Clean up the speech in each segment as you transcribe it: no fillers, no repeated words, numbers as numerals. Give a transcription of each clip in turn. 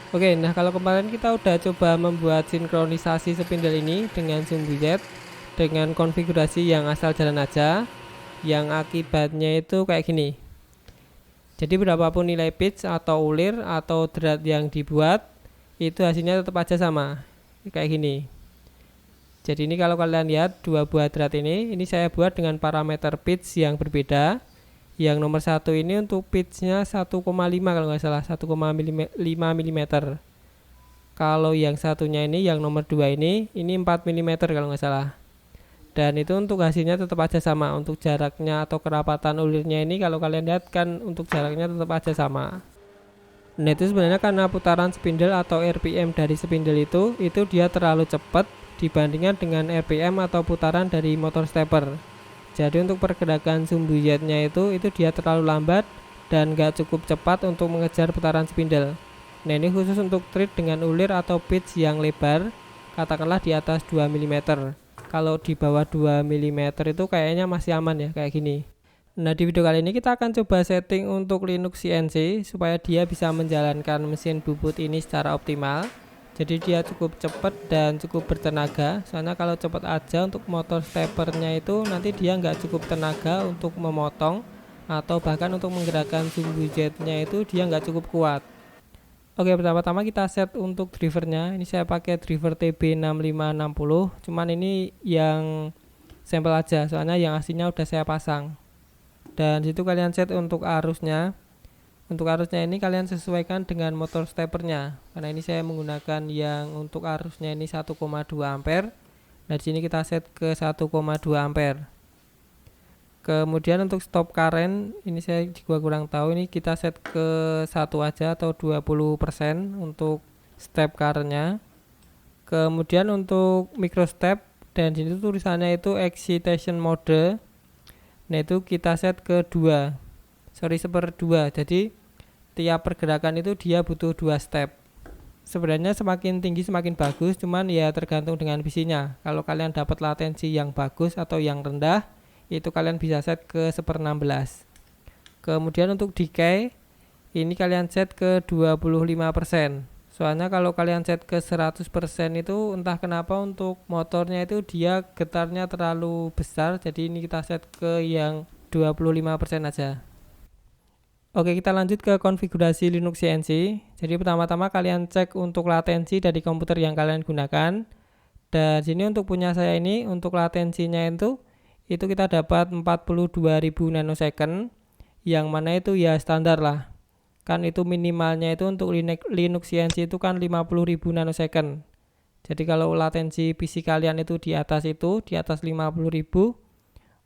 Oke, nah kalau kemarin kita udah coba membuat sinkronisasi spindle ini dengan sumbu Z dengan konfigurasi yang asal jalan aja, yang akibatnya itu kayak gini. Jadi berapapun nilai pitch atau ulir atau drat yang dibuat, itu hasilnya tetap aja sama, kayak gini. Jadi ini kalau kalian lihat dua buah drat ini saya buat dengan parameter pitch yang berbeda. Yang nomor satu ini untuk pitchnya 1,5 kalau nggak salah, 1,5 mm. Kalau yang satunya ini, yang nomor 2 ini 4 mm kalau nggak salah. Dan itu untuk hasilnya tetap aja sama. Untuk jaraknya atau kerapatan ulirnya ini kalau kalian lihat kan untuk jaraknya tetap aja sama. Nah itu sebenarnya karena putaran spindle atau RPM dari spindle itu dia terlalu cepat dibandingkan dengan RPM atau putaran dari motor stepper. Jadi untuk pergerakan sumbu Z-nya itu dia terlalu lambat dan gak cukup cepat untuk mengejar putaran spindle. Nah ini khusus untuk treat dengan ulir atau pitch yang lebar, katakanlah di atas 2 mm. Kalau di bawah 2 mm itu kayaknya masih aman ya, kayak gini. Nah di video kali ini kita akan coba setting untuk Linux CNC supaya dia bisa menjalankan mesin bubut ini secara optimal. Jadi dia cukup cepat dan cukup bertenaga. Soalnya kalau cepat aja untuk motor steppernya itu nanti dia nggak cukup tenaga untuk memotong atau bahkan untuk menggerakkan sumbu Z-nya itu dia nggak cukup kuat. Oke, pertama-tama kita set untuk drivernya. Ini saya pakai driver TB6560. Cuman ini yang sampel aja, soalnya yang aslinya udah saya pasang. Dan situ kalian set untuk arusnya. Untuk arusnya ini kalian sesuaikan dengan motor steppernya. Karena ini saya menggunakan yang untuk arusnya ini 1,2 ampere. Nah di sini kita set ke 1,2 ampere. Kemudian untuk stop current ini saya juga kurang tahu, ini kita set ke 1 aja atau 20% untuk step currentnya. Kemudian untuk micro step dan di situ tulisannya itu excitation mode. Nah itu kita set ke 2. Seper 2. Jadi tiap pergerakan itu dia butuh 2 step. Sebenarnya semakin tinggi semakin bagus, cuman ya tergantung dengan visinya. Kalau kalian dapat latensi yang bagus atau yang rendah, itu kalian bisa set ke 1/16. Kemudian untuk decay ini kalian set ke 25%. Soalnya kalau kalian set ke 100% itu entah kenapa untuk motornya itu dia getarnya terlalu besar. Jadi ini kita set ke yang 25% aja. Oke, kita lanjut ke konfigurasi Linux CNC. Jadi pertama-tama kalian cek untuk latensi dari komputer yang kalian gunakan. Dan sini untuk punya saya ini untuk latensinya itu kita dapat 42.000 nanosecond, yang mana itu ya standar lah. Kan itu minimalnya itu untuk Linux CNC itu kan 50.000 nanosecond. Jadi kalau latensi PC kalian itu di atas 50.000,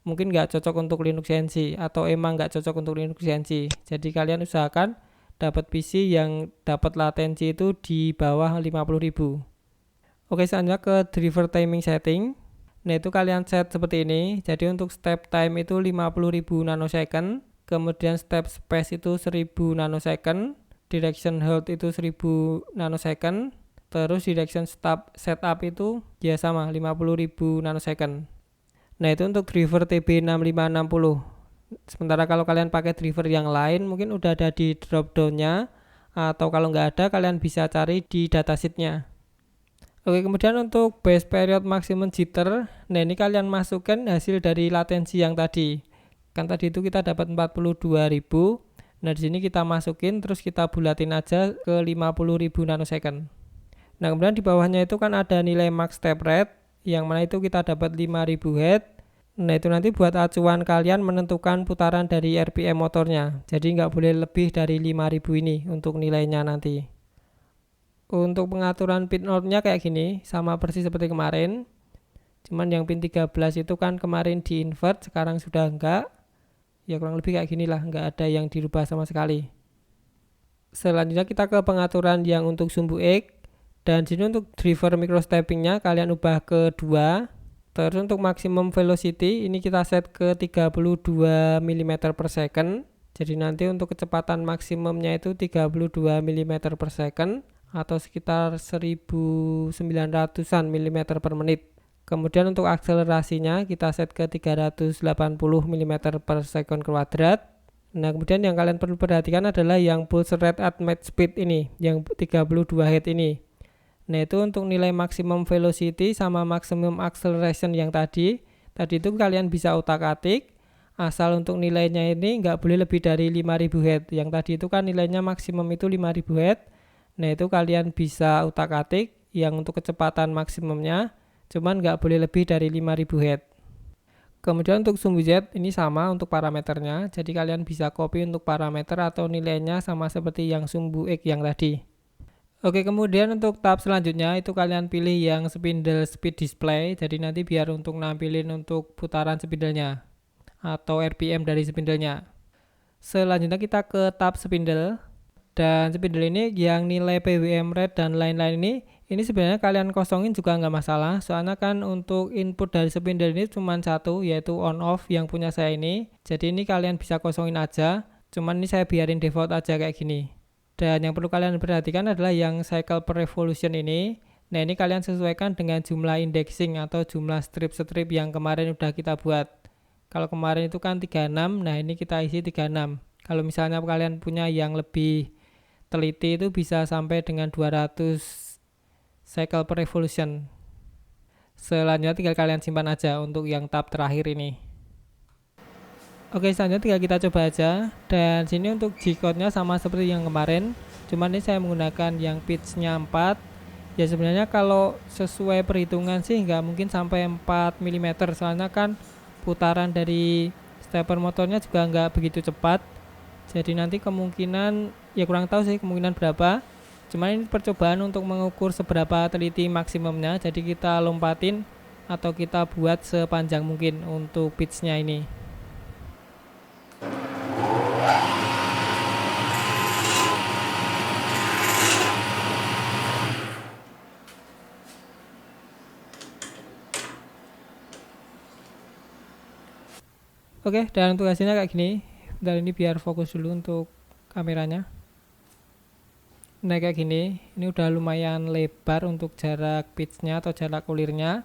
mungkin nggak cocok untuk Linux CNC atau emang nggak cocok untuk Linux CNC. Jadi kalian usahakan dapat PC yang dapat latensi itu di bawah 50.000. Oke, selanjutnya ke driver timing setting. Nah itu kalian set seperti ini. Jadi untuk step time itu 50.000 nanosecond, kemudian step space itu 1000 nanosecond, direction hold itu 1000 nanosecond, terus direction stop setup itu ya sama 50.000 nanosecond. Nah itu untuk driver TB6560. Sementara kalau kalian pakai driver yang lain mungkin udah ada di drop down-nya, atau kalau nggak ada kalian bisa cari di datasheet-nya. Oke, kemudian untuk base period maximum jitter, nah ini kalian masukkan hasil dari latensi yang tadi. Kan tadi itu kita dapat 42.000. Nah di sini kita masukin terus kita bulatin aja ke 50.000 nanosecond. Nah kemudian di bawahnya itu kan ada nilai max step rate, yang mana itu kita dapat 5000 head. Nah itu nanti buat acuan kalian menentukan putaran dari RPM motornya. Jadi nggak boleh lebih dari 5000 ini untuk nilainya nanti. Untuk pengaturan pin outnya kayak gini, sama persis seperti kemarin. Cuman yang pin 13 itu kan kemarin di invert, sekarang sudah enggak. Ya kurang lebih kayak gini lah, nggak ada yang dirubah sama sekali. Selanjutnya kita ke pengaturan yang untuk sumbu X. Dan sini untuk driver microsteppingnya kalian ubah ke 2. Terus untuk maximum velocity ini kita set ke 32 mm per second. Jadi nanti untuk kecepatan maksimumnya itu 32 mm per second atau sekitar 1900-an mm per menit. Kemudian untuk akselerasinya kita set ke 380 mm per second kuadrat. Nah, kemudian yang kalian perlu perhatikan adalah yang pulse rate at match speed ini, yang 32 Hz ini. Nah, itu untuk nilai maksimum velocity sama maksimum acceleration yang tadi itu kalian bisa utak-atik, asal untuk nilainya ini nggak boleh lebih dari 5000 Hz. Yang tadi itu kan nilainya maksimum itu 5000 Hz. Nah, itu kalian bisa utak-atik yang untuk kecepatan maksimumnya, cuman nggak boleh lebih dari 5000 Hz. Kemudian untuk sumbu Z ini sama untuk parameternya, jadi kalian bisa copy untuk parameter atau nilainya sama seperti yang sumbu X yang tadi. Oke, kemudian untuk tahap selanjutnya itu kalian pilih yang spindle speed display, jadi nanti biar untuk nampilin untuk putaran spindlenya atau RPM dari spindlenya. Selanjutnya kita ke tab spindle, dan spindle ini yang nilai PWM rate dan lain-lain ini sebenarnya kalian kosongin juga nggak masalah, soalnya kan untuk input dari spindle ini cuma satu, yaitu on off yang punya saya ini. Jadi ini kalian bisa kosongin aja, cuman ini saya biarin default aja kayak gini. Dan yang perlu kalian perhatikan adalah yang cycle per revolution ini. Nah, ini kalian sesuaikan dengan jumlah indexing atau jumlah strip-strip yang kemarin udah kita buat. Kalau kemarin itu kan 36, nah ini kita isi 36. Kalau misalnya kalian punya yang lebih teliti itu bisa sampai dengan 200 cycle per revolution. Selanjutnya tinggal kalian simpan aja untuk yang tab terakhir ini. Oke, selanjutnya tinggal kita coba aja. Dan sini untuk G-code-nya sama seperti yang kemarin, cuman ini saya menggunakan yang pitch-nya 4. Ya sebenarnya kalau sesuai perhitungan sih nggak mungkin sampai 4 mm, soalnya kan putaran dari stepper motornya juga nggak begitu cepat. Jadi nanti kemungkinan, ya kurang tahu sih kemungkinan berapa. Cuman ini percobaan untuk mengukur seberapa teliti maksimumnya, jadi kita lompatin atau kita buat sepanjang mungkin untuk pitch-nya ini. Oke, dan untuk hasilnya kayak gini. Dan ini biar fokus dulu untuk kameranya. Nah, kayak gini, ini udah lumayan lebar untuk jarak pitch-nya atau jarak ulirnya.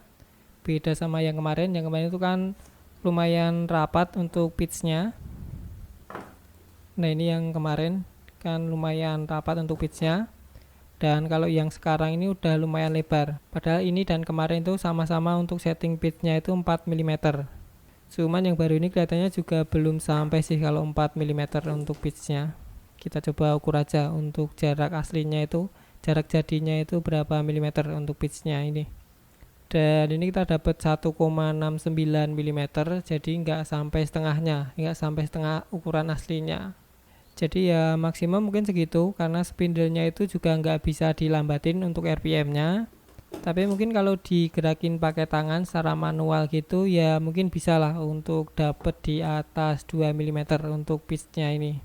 Beda sama yang kemarin itu kan lumayan rapat untuk pitch-nya. Nah, ini yang kemarin kan lumayan rapat untuk pitch-nya. Dan kalau yang sekarang ini udah lumayan lebar. Padahal ini dan kemarin itu sama-sama untuk setting pitch-nya itu 4 mm. Cuman yang baru ini kelihatannya juga belum sampai sih kalau 4 mm untuk pitch-nya. Kita coba ukur aja untuk jarak aslinya itu, jarak jadinya itu berapa milimeter untuk pitch-nya ini. Dan ini kita dapat 1,69 mm, jadi nggak sampai setengahnya, nggak sampai setengah ukuran aslinya. Jadi ya maksimum mungkin segitu, karena spindle-nya itu juga nggak bisa dilambatin untuk RPM-nya. Tapi mungkin kalau digerakin pakai tangan secara manual gitu ya mungkin bisa lah untuk dapat di atas 2 mm untuk pitch-nya ini.